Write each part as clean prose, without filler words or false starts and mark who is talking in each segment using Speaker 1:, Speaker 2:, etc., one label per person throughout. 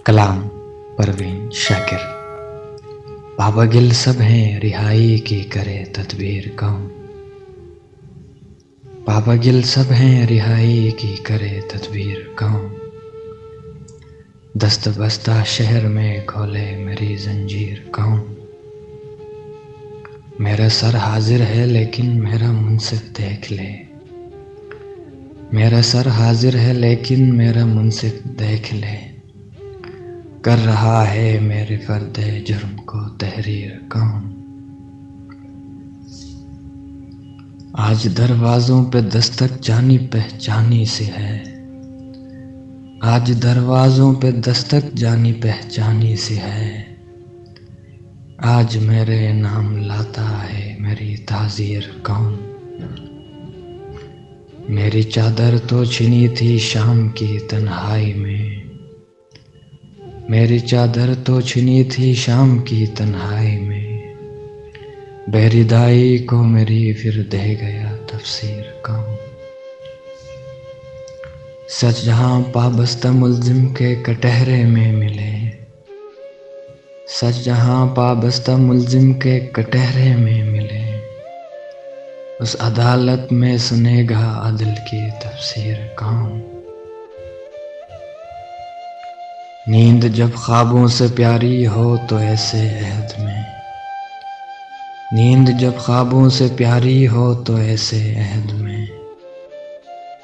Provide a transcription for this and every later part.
Speaker 1: कलाम परवीन शाकिर। पाबगिल सब हैं रिहाई की करे तदबीर कौन। पाबगिल सब हैं रिहाई की करे तदबीर कौन। दस्त बस्ता शहर में खोले मेरी जंजीर कौन। मेरा सर हाजिर है लेकिन मेरा मुंसिफ देख ले। मेरा सर हाजिर है लेकिन मेरा मुंसिफ देख ले। कर रहा है मेरे फर्दे जुर्म को तहरीर कौन। आज दरवाज़ों पे दस्तक जानी पहचानी सी है। आज दरवाज़ों पे दस्तक जानी पहचानी सी है। आज मेरे नाम लाता है मेरी ताज़ीर कौन। मेरी चादर तो छिनी थी शाम की तन्हाई में। मेरी चादर तो छिनी थी शाम की तन्हाई में। बेरिदाई को मेरी फिर दे गया तफसीर कौन। सच जहां पाबस्ता मुल्जिम के कटहरे में मिले। सच जहां पाबस्ता मुल्जिम के कटहरे में मिले। उस अदालत में सुनेगा अदल की तफसीर कौन। नींद जब ख्वाबों से प्यारी हो तो ऐसे अहद में। नींद जब ख्वाबों से प्यारी हो तो ऐसे अहद में।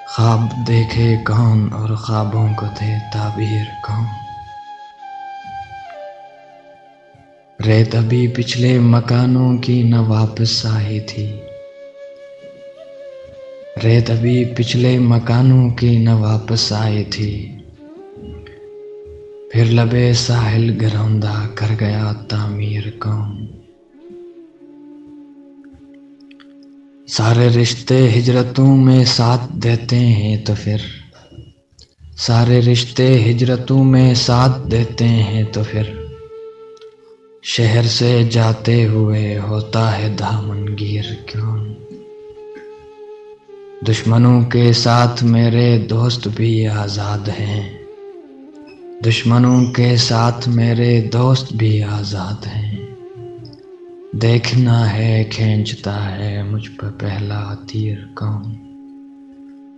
Speaker 1: ख्वाब देखे कौन और ख्वाबों को दे ताबीर कौन। रेत अभी पिछले मकानों की न वापस आई थी। रेत अभी पिछले मकानों की न वापस आई थी। फिर लबे साहिल गरौंदा कर गया तामीर कौन। सारे रिश्ते हिजरतों में साथ देते हैं तो फिर। सारे रिश्ते हिजरतों में साथ देते हैं तो फिर। शहर से जाते हुए होता है दामनगीर कौन। दुश्मनों के साथ मेरे दोस्त भी आज़ाद हैं। दुश्मनों के साथ मेरे दोस्त भी आज़ाद हैं। देखना है खींचता है मुझ पर पहला तीर कौन।